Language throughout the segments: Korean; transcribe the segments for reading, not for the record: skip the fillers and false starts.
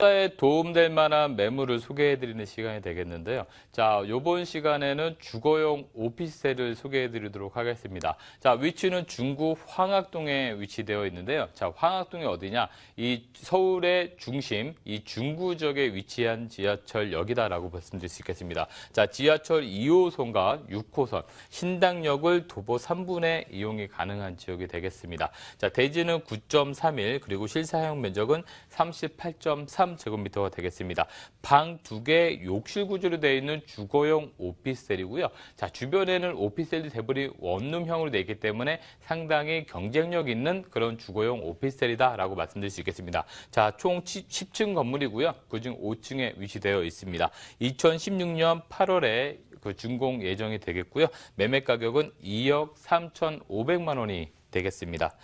투자에 도움될 만한 매물을 소개해드리는 시간이 되겠는데요. 자, 이번 시간에는 주거용 오피스텔을 소개해드리도록 하겠습니다. 자, 위치는 중구 황학동에 위치되어 있는데요. 자, 황학동이 어디냐? 이 서울의 중심, 이 중구 지역에 위치한 지하철역이다라고 말씀드릴 수 있겠습니다. 자, 지하철 2호선과 6호선, 신당역을 도보 3분의 이용이 가능한 지역이 되겠습니다. 자, 대지는 9.31, 그리고 실사용 면적은 38.3 제곱미터가 되겠습니다. 방 2개 욕실 구조로 되어 있는 주거용 오피스텔이고요. 자, 주변에는 오피스텔이 대부분 원룸형으로 되어 있기 때문에 상당히 경쟁력 있는 그런 주거용 오피스텔이다라고 말씀드릴 수 있겠습니다. 자, 총 10층 건물이고요. 그중 5층에 위치되어 있습니다. 2016년 8월에 준공 예정이 되겠고요. 매매 가격은 2억 3,500만 원이 되겠습니다.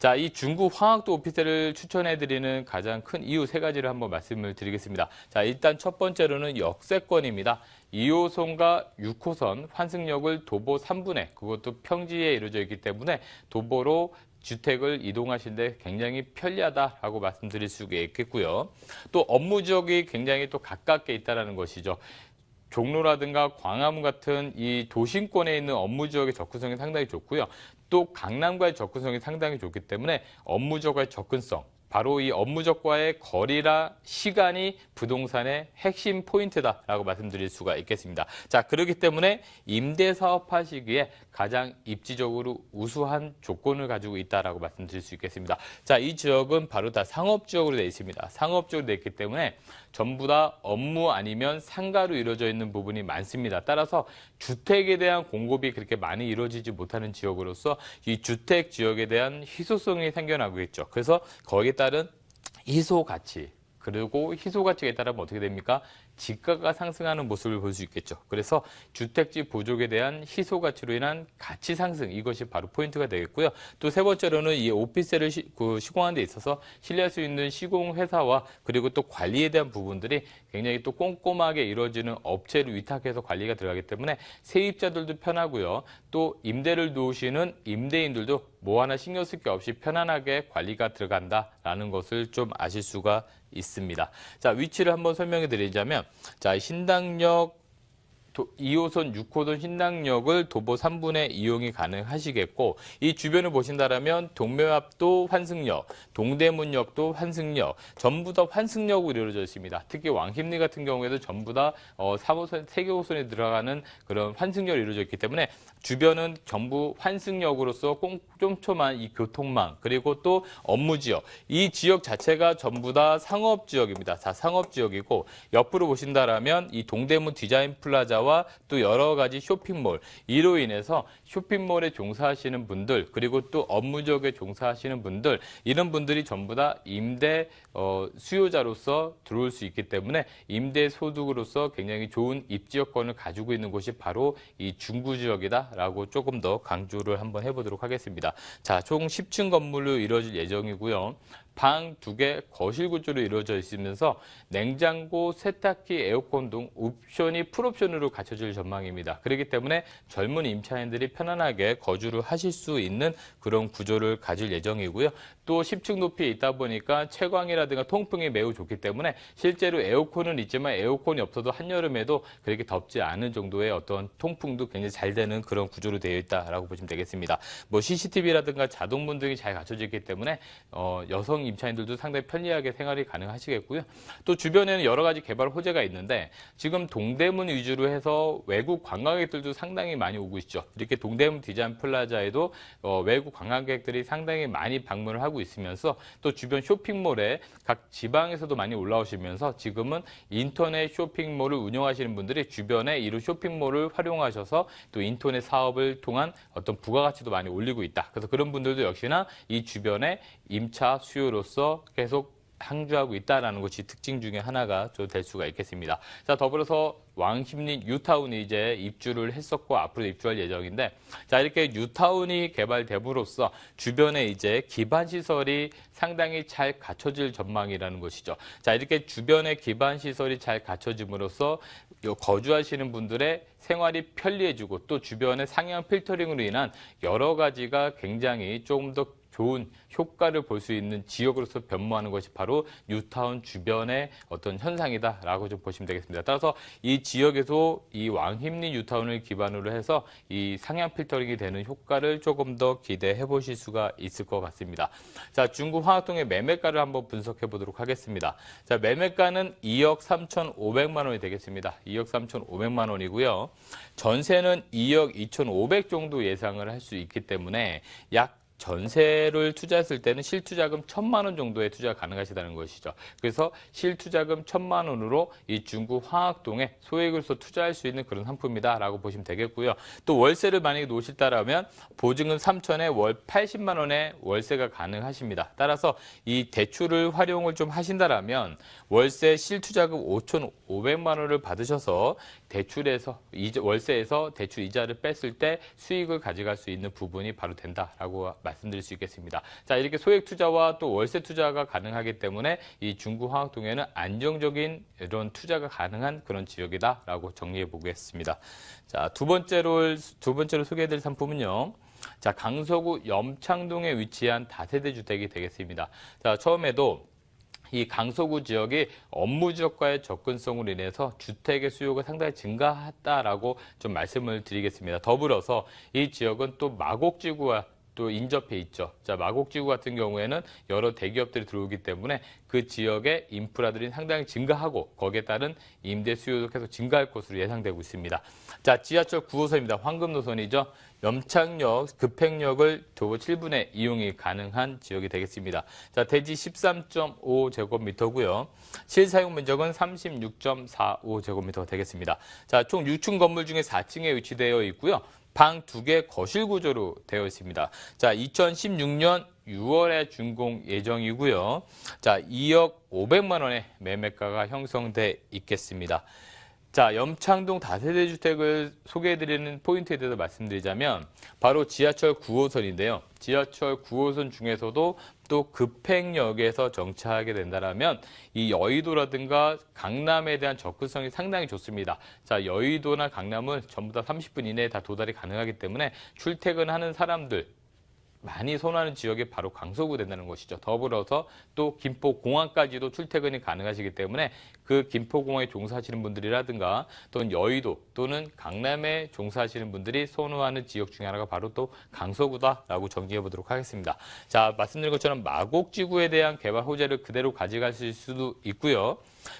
자, 이 중구 황학도 오피스텔을 추천해드리는 가장 큰 이유 세 가지를 한번 말씀을 드리겠습니다. 자, 일단 첫 번째로는 역세권입니다. 2호선과 6호선 환승역을 도보 3분의, 그것도 평지에 이루어져 있기 때문에 도보로 주택을 이동하실 때 굉장히 편리하다라고 말씀드릴 수가 있겠고요. 또 업무 지역이 굉장히 또 가깝게 있다는 것이죠. 종로라든가 광화문 같은 이 도심권에 있는 업무 지역의 접근성이 상당히 좋고요. 또 강남과의 접근성이 상당히 좋기 때문에 업무 지역과의 접근성, 바로 이 업무 지역과의 거리라 시간이 부동산의 핵심 포인트다라고 말씀드릴 수가 있겠습니다. 자, 그렇기 때문에 임대 사업하시기에 가장 입지적으로 우수한 조건을 가지고 있다라고 말씀드릴 수 있겠습니다. 자, 이 지역은 바로 다 상업 지역으로 되어 있습니다. 상업 지역으로 되어 있기 때문에 전부 다 업무 아니면 상가로 이루어져 있는 부분이 많습니다. 따라서 주택에 대한 공급이 그렇게 많이 이루어지지 못하는 지역으로서 이 주택 지역에 대한 희소성이 생겨나고 있죠. 그래서 거기에 따른 희소 가치, 그리고 희소 가치에 따르면 어떻게 됩니까? 지가가 상승하는 모습을 볼 수 있겠죠. 그래서 주택지 보족에 대한 희소 가치로 인한 가치 상승, 이것이 바로 포인트가 되겠고요. 또 세 번째로는 이 오피스텔을 시공하는 데 있어서 신뢰할 수 있는 시공회사와 그리고 또 관리에 대한 부분들이 굉장히 또 꼼꼼하게 이루어지는 업체를 위탁해서 관리가 들어가기 때문에 세입자들도 편하고요. 또 임대를 놓으시는 임대인들도 뭐 하나 신경 쓸 게 없이 편안하게 관리가 들어간다라는 것을 좀 아실 수가 있습니다. 자, 위치를 한번 설명해 드리자면, 자, 신당역 2호선, 6호선 신당역을 도보 3분의 이용이 가능하시겠고, 이 주변을 보신다면 동묘압도 환승역, 동대문역도 환승역, 전부 다 환승역으로 이루어져 있습니다. 특히 왕십리 같은 경우에도 전부 다 3호선, 3개호선에 들어가는 그런 환승역이 이루어져 있기 때문에 주변은 전부 환승역으로서 꼼꼼한 이 교통망, 그리고 또 업무지역, 이 지역 자체가 전부 다 상업지역입니다. 다 상업지역이고, 옆으로 보신다면 이 동대문 디자인 플라자와 또 여러 가지 쇼핑몰, 이로 인해서 쇼핑몰에 종사하시는 분들, 그리고 또 업무지역에 종사하시는 분들, 이런 분들이 전부 다 임대 수요자로서 들어올 수 있기 때문에 임대 소득으로서 굉장히 좋은 입지 여건을 가지고 있는 곳이 바로 이 중구 지역이다라고 조금 더 강조를 한번 해보도록 하겠습니다. 자, 총 10층 건물로 이루어질 예정이고요. 방 2개 거실 구조로 이루어져 있으면서 냉장고, 세탁기, 에어컨 등 옵션이 풀옵션으로 갖춰질 전망입니다. 그렇기 때문에 젊은 임차인들이 편안하게 거주를 하실 수 있는 그런 구조를 가질 예정이고요. 또 10층 높이에 있다 보니까 채광이라든가 통풍이 매우 좋기 때문에 실제로 에어컨은 있지만 에어컨이 없어도 한여름에도 그렇게 덥지 않은 정도의 어떤 통풍도 굉장히 잘 되는 그런 구조로 되어 있다라고 보시면 되겠습니다. 뭐 CCTV라든가 자동문 등이 잘 갖춰져 있기 때문에 여성 임차인들도 상당히 편리하게 생활이 가능하시겠고요. 또 주변에는 여러 가지 개발 호재가 있는데 지금 동대문 위주로 해서 외국 관광객들도 상당히 많이 오고 있죠. 이렇게 동대문 디자인 플라자에도 외국 관광객들이 상당히 많이 방문을 하고 있으면서 또 주변 쇼핑몰에 각 지방에서도 많이 올라오시면서 지금은 인터넷 쇼핑몰을 운영하시는 분들이 주변에 이런 쇼핑몰을 활용하셔서 또 인터넷 사업을 통한 어떤 부가가치도 많이 올리고 있다. 그래서 그런 분들도 역시나 이 주변에 임차 수요로서 계속 항주하고 있다는 것이 특징 중에 하나가 될 수가 있겠습니다. 자, 더불어서 왕십리 뉴타운이 이제 입주를 했었고 앞으로 입주할 예정인데, 자, 이렇게 뉴타운이 개발됨으로써 주변에 이제 기반 시설이 상당히 잘 갖춰질 전망이라는 것이죠. 자, 이렇게 주변에 기반 시설이 잘 갖춰짐으로써 거주하시는 분들의 생활이 편리해지고 또 주변의 상향 필터링으로 인한 여러 가지가 굉장히 조금 더 좋은 효과를 볼 수 있는 지역으로서 변모하는 것이 바로 뉴타운 주변의 어떤 현상이다라고 좀 보시면 되겠습니다. 따라서 이 지역에서 이 왕십리 뉴타운을 기반으로 해서 이 상향 필터링이 되는 효과를 조금 더 기대해 보실 수가 있을 것 같습니다. 자, 중구 황학동의 매매가를 한번 분석해 보도록 하겠습니다. 자, 매매가는 2억 3,500만 원이 되겠습니다. 2억 3,500만 원이고요. 전세는 2억 2,500 정도 예상을 할 수 있기 때문에 약 전세를 투자했을 때는 실투자금 1,000만 원 정도의 투자가 가능하시다는 것이죠. 그래서 실투자금 1,000만 원으로 이 중구 황학동에 소액으로서 투자할 수 있는 그런 상품이다라고 보시면 되겠고요. 또 월세를 만약에 놓으셨다라면 보증금 3천에 월 80만 원의 월세가 가능하십니다. 따라서 이 대출을 활용을 좀 하신다라면 월세 실투자금 5,500만 원을 받으셔서 대출에서 월세에서 대출 이자를 뺐을 때 수익을 가져갈 수 있는 부분이 바로 된다라고 말씀드릴 수 있겠습니다. 자, 이렇게 소액 투자와 또 월세 투자가 가능하기 때문에 이 중구 황학동에는 안정적인 이런 투자가 가능한 그런 지역이다라고 정리해 보겠습니다. 자, 두 번째로 소개해드릴 상품은요. 자, 강서구 염창동에 위치한 다세대 주택이 되겠습니다. 자, 처음에도 이 강서구 지역이 업무 지역과의 접근성으로 인해서 주택의 수요가 상당히 증가했다라고 좀 말씀을 드리겠습니다. 더불어서 이 지역은 또 마곡지구와 또 인접해 있죠. 자, 마곡지구 같은 경우에는 여러 대기업들이 들어오기 때문에 그 지역의 인프라들이 상당히 증가하고 거기에 따른 임대 수요도 계속 증가할 것으로 예상되고 있습니다. 자, 지하철 9호선입니다. 황금 노선이죠. 염창역, 급행역을 도보 7분에 이용이 가능한 지역이 되겠습니다. 자, 대지 13.5제곱미터고요. 실사용 면적은 36.45제곱미터가 되겠습니다. 자, 총 6층 건물 중에 4층에 위치되어 있고요. 방 2개 거실 구조로 되어 있습니다. 자, 2016년 6월에 준공 예정이고요. 자, 2억 500만 원의 매매가가 형성돼 있겠습니다. 자, 염창동 다세대 주택을 소개해드리는 포인트에 대해서 말씀드리자면 바로 지하철 9호선인데요. 지하철 9호선 중에서도 또 급행역에서 정차하게 된다면 이 여의도라든가 강남에 대한 접근성이 상당히 좋습니다. 자, 여의도나 강남은 전부 다 30분 이내에 다 도달이 가능하기 때문에 출퇴근하는 사람들 많이 선호하는 지역이 바로 강서구 된다는 것이죠. 더불어서 또 김포공항까지도 출퇴근이 가능하시기 때문에 그 김포공항에 종사하시는 분들이라든가 또는 여의도 또는 강남에 종사하시는 분들이 선호하는 지역 중에 하나가 바로 또 강서구다라고 정리해 보도록 하겠습니다. 자, 말씀드린 것처럼 마곡지구에 대한 개발 호재를 그대로 가져가실 수도 있고요.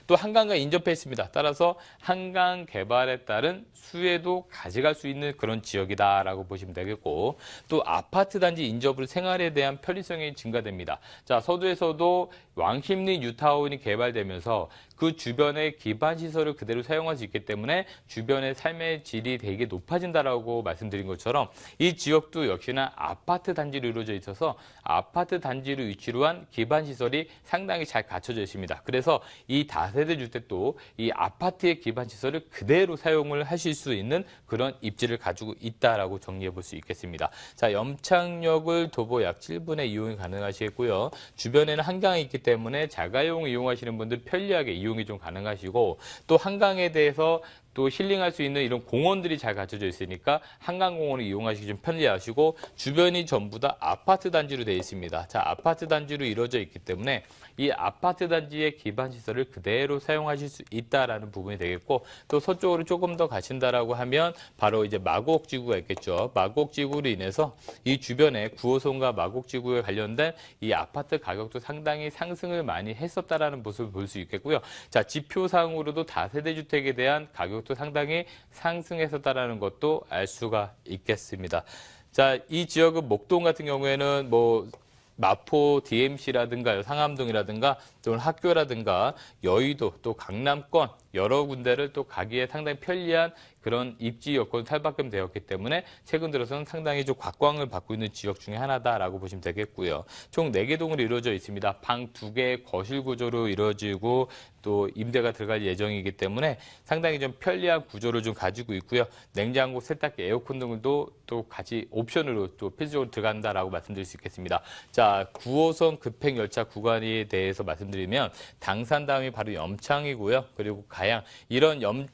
또 한강과 인접해 있습니다. 따라서 한강 개발에 따른 수혜도 가져갈 수 있는 그런 지역이다라고 보시면 되겠고 또 아파트 단지 인접으로 생활에 대한 편리성이 증가됩니다. 자, 서두에서도 왕십리 뉴타운이 개발되면서 그 주변의 기반 시설을 그대로 사용할 수 있기 때문에 주변의 삶의 질이 되게 높아진다라고 말씀드린 것처럼 이 지역도 역시나 아파트 단지로 이루어져 있어서 아파트 단지로 위치로 한 기반 시설이 상당히 잘 갖춰져 있습니다. 그래서 이 다세대 주택도 이 아파트의 기반 시설을 그대로 사용을 하실 수 있는 그런 입지를 가지고 있다라고 정리해 볼 수 있겠습니다. 자, 염창역을 도보 약 7분에 이용이 가능하시겠고요. 주변에는 한강이 있기 때문에 자가용 이용하시는 분들 편리하게 이용이 좀 가능하시고 또 한강에 대해서 또 힐링할 수 있는 이런 공원들이 잘 갖춰져 있으니까 한강공원을 이용하시기 좀 편리하시고 주변이 전부 다 아파트 단지로 되어 있습니다. 자, 아파트 단지로 이루어져 있기 때문에 이 아파트 단지의 기반 시설을 그대로 사용하실 수 있다라는 부분이 되겠고 또 서쪽으로 조금 더 가신다라고 하면 바로 이제 마곡지구가 있겠죠. 마곡지구로 인해서 이 주변에 9호선과 마곡지구에 관련된 이 아파트 가격도 상당히 상승을 많이 했었다라는 모습을 볼 수 있겠고요. 자, 지표상으로도 다세대 주택에 대한 가격 또 상당히 상승했었다라는 것도 알 수가 있겠습니다. 자, 이 지역은 목동 같은 경우에는 뭐 마포 DMC라든가 상암동이라든가 또는 학교라든가 여의도 또 강남권 여러 군데를 또 가기에 상당히 편리한 그런 입지 여건이 탈바꿈 되었기 때문에 최근 들어서는 상당히 좀 곽광을 받고 있는 지역 중에 하나다라고 보시면 되겠고요. 총 4개 동으로 이루어져 있습니다. 방 2개 거실 구조로 이루어지고 또 임대가 들어갈 예정이기 때문에 상당히 좀 편리한 구조를 좀 가지고 있고요. 냉장고, 세탁기, 에어컨 등도 또 같이 옵션으로 또 필수적으로 들어간다라고 말씀드릴 수 있겠습니다. 자, 9호선 급행 열차 구간에 대해서 말씀드리면 당산 다음이 바로 염창이고요. 그리고 가양 이런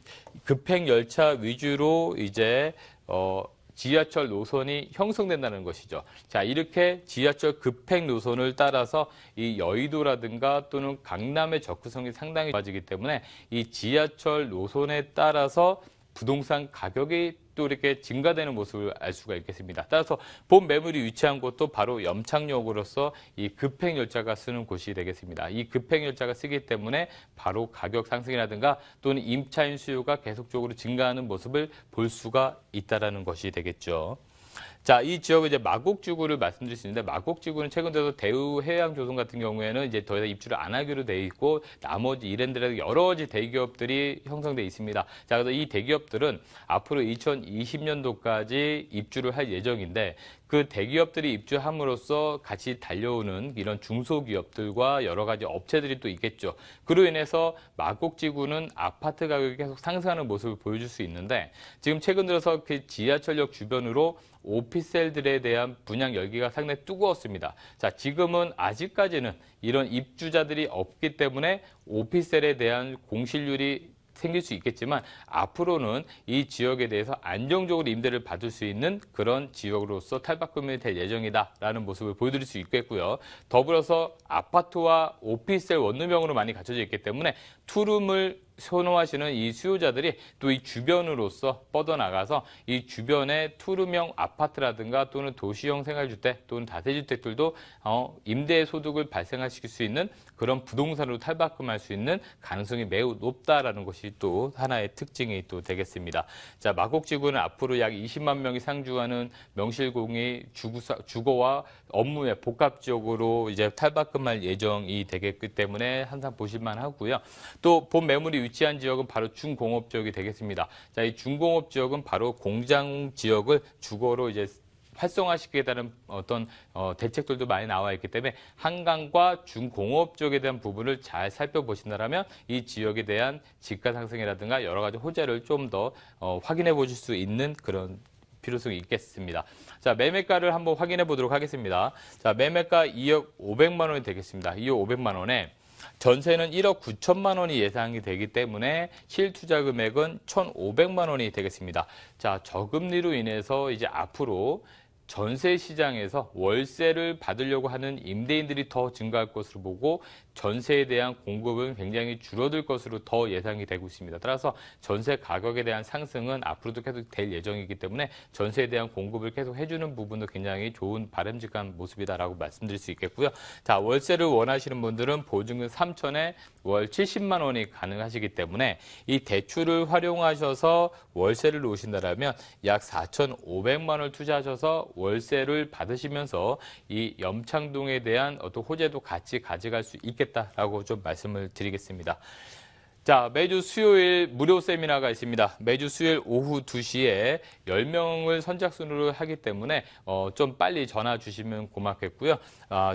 급행 열차 위주로 이제 지하철 노선이 형성된다는 것이죠. 자, 이렇게 지하철 급행 노선을 따라서 이 여의도라든가 또는 강남의 접근성이 상당히 좋아지기 때문에 이 지하철 노선에 따라서 부동산 가격이 또 이렇게 증가되는 모습을 알 수가 있겠습니다. 따라서 본 매물이 위치한 곳도 바로 염창역으로서 이 급행열차가 쓰는 곳이 되겠습니다. 이 급행열차가 쓰기 때문에 바로 가격 상승이라든가 또는 임차인 수요가 계속적으로 증가하는 모습을 볼 수가 있다는 것이 되겠죠. 자, 이 지역은 이제 마곡지구를 말씀드릴 수 있는데, 마곡지구는 최근 들어서 대우해양조선 같은 경우에는 이제 더 이상 입주를 안 하기로 돼 있고, 나머지 이랜드라든가 여러 가지 대기업들이 형성돼 있습니다. 자, 그래서 이 대기업들은 앞으로 2020년도까지 입주를 할 예정인데, 그 대기업들이 입주함으로써 같이 달려오는 이런 중소기업들과 여러 가지 업체들이 또 있겠죠. 그로 인해서 마곡지구는 아파트 가격이 계속 상승하는 모습을 보여줄 수 있는데, 지금 최근 들어서 그 지하철역 주변으로 오피스텔들에 대한 분양 열기가 상당히 뜨거웠습니다. 자, 지금은 아직까지는 이런 입주자들이 없기 때문에 오피스텔에 대한 공실률이 생길 수 있겠지만, 앞으로는 이 지역에 대해서 안정적으로 임대를 받을 수 있는 그런 지역으로서 탈바꿈이 될 예정이다라는 모습을 보여드릴 수 있겠고요. 더불어서 아파트와 오피스텔 원룸형으로 많이 갖춰져 있기 때문에 투룸을 선호하시는 이 수요자들이 또 이 주변으로서 뻗어나가서 이 주변의 투룸형 아파트라든가 또는 도시형 생활주택 또는 다세주택들도 임대 소득을 발생시킬 수 있는 그런 부동산으로 탈바꿈할 수 있는 가능성이 매우 높다라는 것이 또 하나의 특징이 또 되겠습니다. 자, 마곡지구는 앞으로 약 20만 명이 상주하는 명실공히 주거와 업무의 복합적으로 이제 탈바꿈할 예정이 되겠기 때문에 항상 보실만 하고요. 또 본 매물이 위치한 지역은 바로 중공업 지역이 되겠습니다. 자, 이 중공업 지역은 바로 공장 지역을 주거로 이제 활성화시키겠다는 어떤 대책들도 많이 나와 있기 때문에 한강과 중공업 쪽에 대한 부분을 잘 살펴보신다면 이 지역에 대한 집가 상승이라든가 여러 가지 호재를 좀 더 확인해 보실 수 있는 그런 필요성이 있겠습니다. 자, 매매가를 한번 확인해 보도록 하겠습니다. 자, 매매가 2억 500만 원이 되겠습니다. 2억 500만 원에 전세는 1억 9천만 원이 예상이 되기 때문에 실투자 금액은 1,500만 원이 되겠습니다. 자, 저금리로 인해서 이제 앞으로 전세 시장에서 월세를 받으려고 하는 임대인들이 더 증가할 것으로 보고 전세에 대한 공급은 굉장히 줄어들 것으로 더 예상이 되고 있습니다. 따라서 전세 가격에 대한 상승은 앞으로도 계속 될 예정이기 때문에 전세에 대한 공급을 계속 해주는 부분도 굉장히 좋은 바람직한 모습이다라고 말씀드릴 수 있겠고요. 자, 월세를 원하시는 분들은 보증금 3천에 월 70만 원이 가능하시기 때문에 이 대출을 활용하셔서 월세를 놓으신다면 약 4,500만 원을 투자하셔서 월세를 받으시면서 이 염창동에 대한 어떤 호재도 같이 가져갈 수 있겠다라고 좀 말씀을 드리겠습니다. 자, 매주 수요일 무료 세미나가 있습니다. 매주 수요일 오후 2시에 10명을 선착순으로 하기 때문에 좀 빨리 전화 주시면 고맙겠고요.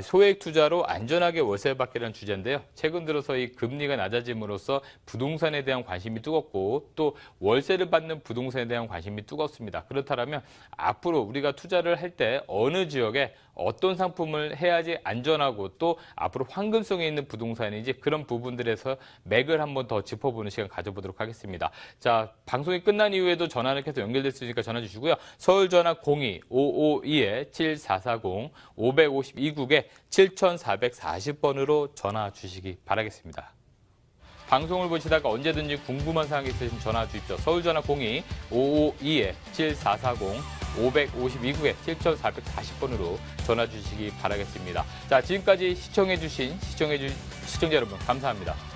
소액 투자로 안전하게 월세 받기라는 주제인데요. 최근 들어서 이 금리가 낮아짐으로써 부동산에 대한 관심이 뜨겁고 또 월세를 받는 부동산에 대한 관심이 뜨겁습니다. 그렇다면 앞으로 우리가 투자를 할 때 어느 지역에 어떤 상품을 해야지 안전하고 또 앞으로 황금성이 있는 부동산인지 그런 부분들에서 맥을 한번 더 짚어보는 시간 가져보도록 하겠습니다. 자, 방송이 끝난 이후에도 전화는 계속 연결될 수 있으니까 전화 주시고요. 서울 전화 02-552-7440 552국에 7440번으로 전화 주시기 바라겠습니다. 방송을 보시다가 언제든지 궁금한 사항이 있으시면 전화 주십시오. 서울 전화 02-552-7440 552국에 7440번으로 전화 주시기 바라겠습니다. 자, 지금까지 시청해주신 시청자 여러분 감사합니다.